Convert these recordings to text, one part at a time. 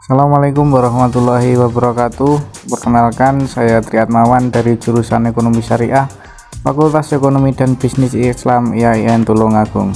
Assalamualaikum warahmatullahi wabarakatuh. Perkenalkan, saya Triatmawan dari jurusan Ekonomi Syariah, Fakultas Ekonomi dan Bisnis Islam IAIN Tulungagung.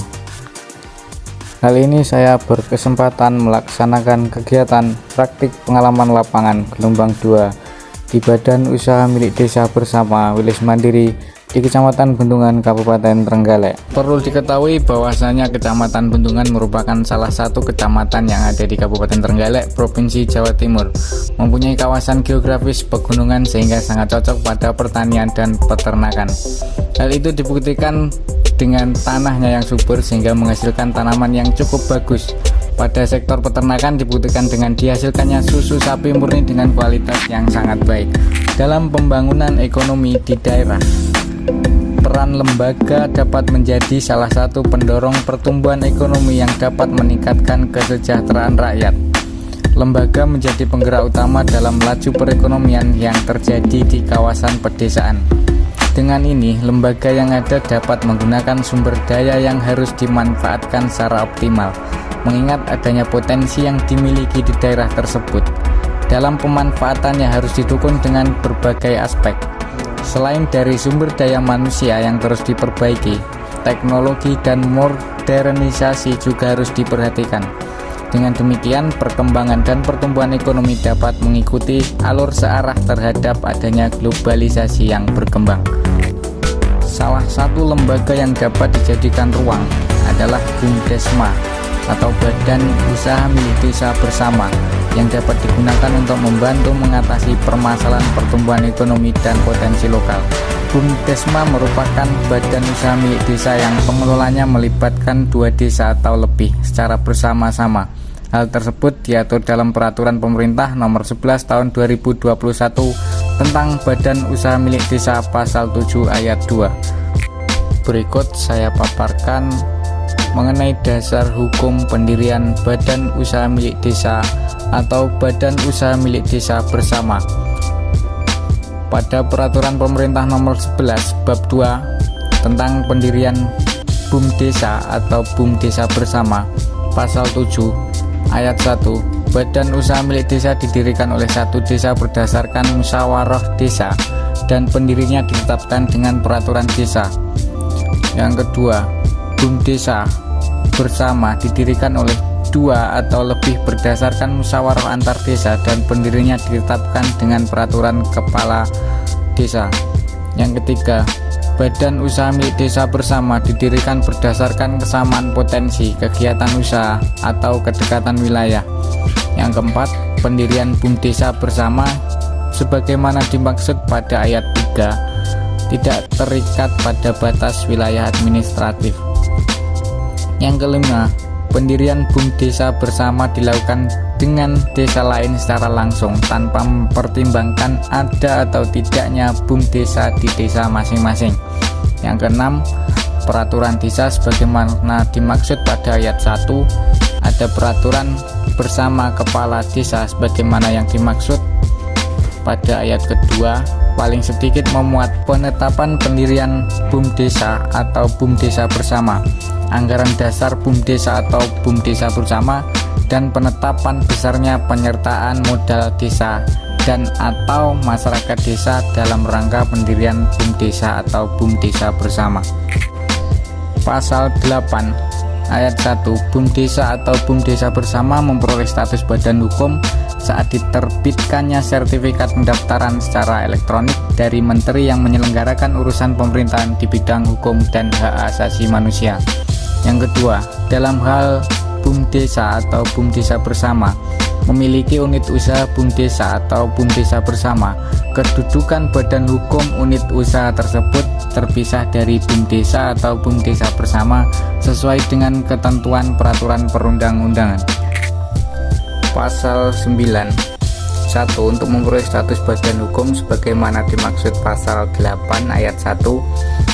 Kali ini saya berkesempatan melaksanakan kegiatan praktik pengalaman lapangan gelombang 2 di Badan Usaha Milik Desa Bersama Wilis Mandiri di Kecamatan Bendungan, Kabupaten Trenggalek. Perlu diketahui bahwasanya Kecamatan Bendungan merupakan salah satu kecamatan yang ada di Kabupaten Trenggalek, Provinsi Jawa Timur. Mempunyai kawasan geografis pegunungan sehingga sangat cocok pada pertanian dan peternakan. Hal itu dibuktikan dengan tanahnya yang subur sehingga menghasilkan tanaman yang cukup bagus. Pada sektor peternakan dibuktikan dengan dihasilkannya susu sapi murni dengan kualitas yang sangat baik. Dalam pembangunan ekonomi di daerah, peran lembaga dapat menjadi salah satu pendorong pertumbuhan ekonomi yang dapat meningkatkan kesejahteraan rakyat. Lembaga menjadi penggerak utama dalam laju perekonomian yang terjadi di kawasan pedesaan. Dengan ini, lembaga yang ada dapat menggunakan sumber daya yang harus dimanfaatkan secara optimal, mengingat adanya potensi yang dimiliki di daerah tersebut. Dalam pemanfaatannya harus didukung dengan berbagai aspek. Selain dari sumber daya manusia yang terus diperbaiki, teknologi dan modernisasi juga harus diperhatikan. Dengan demikian, perkembangan dan pertumbuhan ekonomi dapat mengikuti alur searah terhadap adanya globalisasi yang berkembang. Salah satu lembaga yang dapat dijadikan ruang adalah BUMDesma atau Badan Usaha Milik Desa Bersama, yang dapat digunakan untuk membantu mengatasi permasalahan pertumbuhan ekonomi dan potensi lokal. BUMDesma merupakan badan usaha milik desa yang pengelolanya melibatkan 2 desa atau lebih secara bersama-sama. Hal tersebut diatur dalam Peraturan Pemerintah Nomor 11 Tahun 2021 tentang Badan Usaha Milik Desa Pasal 7 Ayat 2. Berikut saya paparkan mengenai dasar hukum pendirian Badan Usaha Milik Desa atau Badan Usaha Milik Desa Bersama. Pada Peraturan Pemerintah Nomor 11 Bab 2 tentang pendirian BUMDesa atau BUMDesa Bersama, Pasal 7 Ayat 1, Badan Usaha Milik Desa didirikan oleh satu desa berdasarkan musyawarah desa dan pendirinya ditetapkan dengan peraturan desa. Yang kedua, BUMDesa Bersama didirikan oleh 2 atau lebih berdasarkan musyawarah antar desa dan pendirinya ditetapkan dengan peraturan kepala desa. Yang ketiga, Badan Usaha Milik Desa Bersama didirikan berdasarkan kesamaan potensi kegiatan usaha atau kedekatan wilayah. Yang keempat, pendirian BUMDesa Bersama sebagaimana dimaksud pada ayat 3 tidak terikat pada batas wilayah administratif. Yang kelima, pendirian BUMDesa Bersama dilakukan dengan desa lain secara langsung tanpa mempertimbangkan ada atau tidaknya BUMDesa di desa masing-masing. Yang keenam, peraturan desa sebagaimana dimaksud pada ayat 1, ada peraturan bersama kepala desa sebagaimana yang dimaksud pada ayat kedua, paling sedikit memuat penetapan pendirian BUMDesa atau BUMDesa Bersama, anggaran dasar BUMDesa atau BUMDesa Bersama, dan penetapan besarnya penyertaan modal desa dan atau masyarakat desa dalam rangka pendirian BUMDesa atau BUMDesa Bersama. Pasal 8 Ayat 1, BUMDesa atau BUMDesa Bersama memperoleh status badan hukum saat diterbitkannya sertifikat pendaftaran secara elektronik dari menteri yang menyelenggarakan urusan pemerintahan di bidang hukum dan hak asasi manusia. Yang kedua, dalam hal BUMDesa atau BUMDesa Bersama memiliki unit usaha BUMDesa atau BUMDesa Bersama, kedudukan badan hukum unit usaha tersebut terpisah dari BUMDesa atau BUMDesa Bersama sesuai dengan ketentuan peraturan perundang-undangan. Pasal 9 1. Untuk memperoleh status badan hukum sebagaimana dimaksud pasal 8 ayat 1,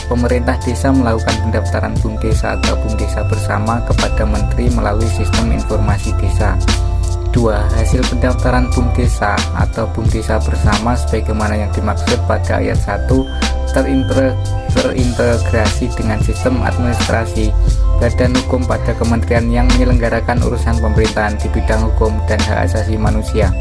pemerintah desa melakukan pendaftaran BUMDesa atau BUMDesa Bersama kepada menteri melalui sistem informasi desa. 2. Hasil pendaftaran BUMDesa atau BUMDesa Bersama sebagaimana yang dimaksud pada ayat 1 terintegrasi dengan sistem administrasi badan hukum pada kementerian yang menyelenggarakan urusan pemerintahan di bidang hukum dan hak asasi manusia.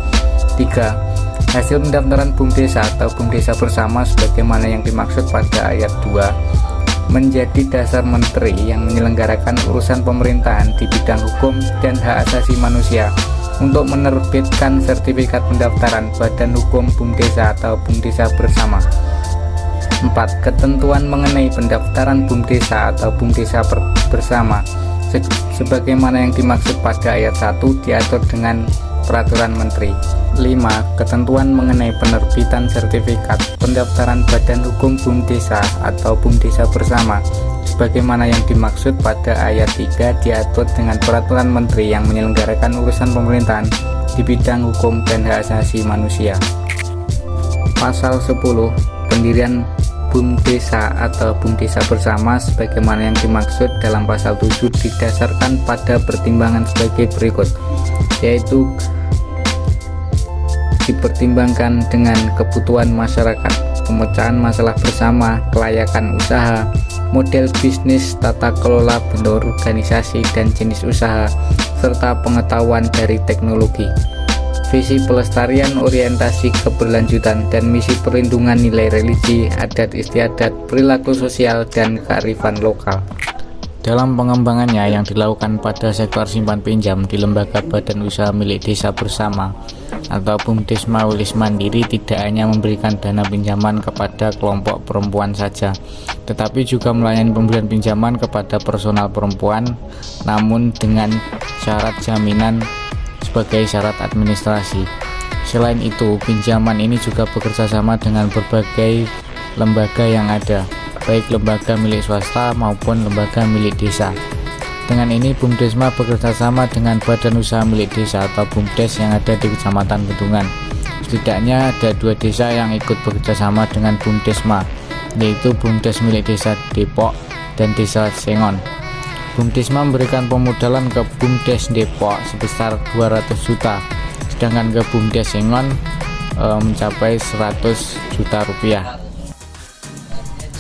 3. Hasil pendaftaran BUMDesa atau BUMDesa bersama sebagaimana yang dimaksud pada ayat 2 menjadi dasar menteri yang menyelenggarakan urusan pemerintahan di bidang hukum dan hak asasi manusia untuk menerbitkan sertifikat pendaftaran badan hukum BUMDesa atau BUMDesa bersama. 4. Ketentuan mengenai pendaftaran BUMDesa atau BUMDesa bersama sebagaimana yang dimaksud pada ayat 1 diatur dengan peraturan menteri. 5. Ketentuan mengenai penerbitan sertifikat pendaftaran badan hukum BUMDesa atau BUMDesa bersama sebagaimana yang dimaksud pada ayat 3 diatur dengan peraturan menteri yang menyelenggarakan urusan pemerintahan di bidang hukum dan hak asasi manusia. Pasal 10. Pendirian BUMDesa atau BUMDesa bersama sebagaimana yang dimaksud dalam pasal 7 didasarkan pada pertimbangan sebagai berikut, yaitu dipertimbangkan dengan kebutuhan masyarakat, pemecahan masalah bersama, kelayakan usaha, model bisnis, tata kelola, bentuk organisasi dan jenis usaha, serta pengetahuan dari teknologi. Visi pelestarian, orientasi keberlanjutan, dan misi perlindungan nilai religi, adat istiadat, perilaku sosial, dan kearifan lokal. Dalam pengembangannya yang dilakukan pada sektor simpan pinjam di lembaga badan usaha milik desa bersama atau BUMDesma Wilis Mandiri tidak hanya memberikan dana pinjaman kepada kelompok perempuan saja, tetapi juga melayani pemberian pinjaman kepada personal perempuan, namun dengan syarat jaminan sebagai syarat administrasi. Selain itu, pinjaman ini juga bekerja sama dengan berbagai lembaga yang ada, baik lembaga milik swasta maupun lembaga milik desa. Dengan ini, BUMDesma bekerja sama dengan badan usaha milik desa atau BUMDes yang ada di Kecamatan Bendungan. Setidaknya ada 2 desa yang ikut bekerja sama dengan BUMDesma, yaitu BUMDes milik desa Depok dan desa Sengon. BUMDesma memberikan pemodalan ke BUMDes Depok sebesar 200 juta, sedangkan ke BUMDes Sengon mencapai 100 juta rupiah.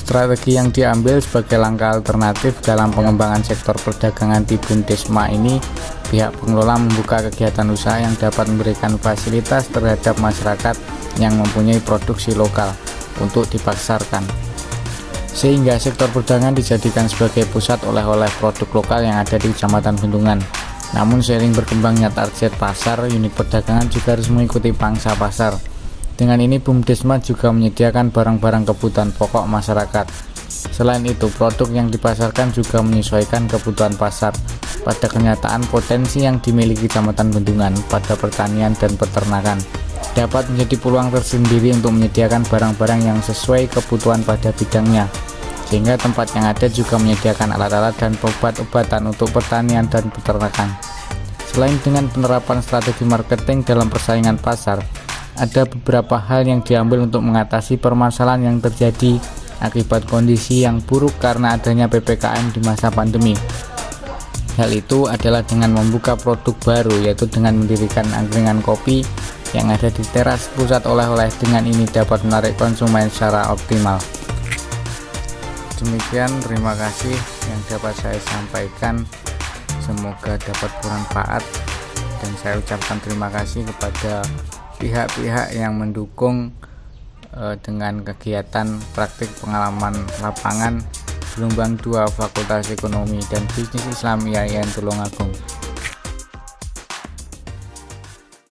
Strategi yang diambil sebagai langkah alternatif dalam pengembangan sektor perdagangan di BUMDesma ini, pihak pengelola membuka kegiatan usaha yang dapat memberikan fasilitas terhadap masyarakat yang mempunyai produksi lokal untuk dipasarkan, sehingga sektor perdagangan dijadikan sebagai pusat oleh-oleh produk lokal yang ada di Kecamatan Bendungan. Namun seiring berkembangnya target pasar, unit perdagangan juga harus mengikuti pangsa pasar. Dengan ini, BUMDesma juga menyediakan barang-barang kebutuhan pokok masyarakat. Selain itu, produk yang dipasarkan juga menyesuaikan kebutuhan pasar. Pada kenyataan, potensi yang dimiliki Kecamatan Bendungan pada pertanian dan peternakan dapat menjadi peluang tersendiri untuk menyediakan barang-barang yang sesuai kebutuhan pada bidangnya, sehingga tempat yang ada juga menyediakan alat-alat dan obat-obatan untuk pertanian dan peternakan. Selain dengan penerapan strategi marketing dalam persaingan pasar, ada beberapa hal yang diambil untuk mengatasi permasalahan yang terjadi akibat kondisi yang buruk karena adanya PPKM di masa pandemi. Hal itu adalah dengan membuka produk baru, yaitu dengan mendirikan angkringan kopi yang ada di teras pusat oleh-oleh. Dengan ini dapat menarik konsumen secara optimal. Demikian, terima kasih yang dapat saya sampaikan, semoga dapat bermanfaat, dan saya ucapkan terima kasih kepada pihak-pihak yang mendukung dengan kegiatan praktik pengalaman lapangan gelombang 2 Fakultas Ekonomi dan Bisnis Islam IAIN Tulungagung.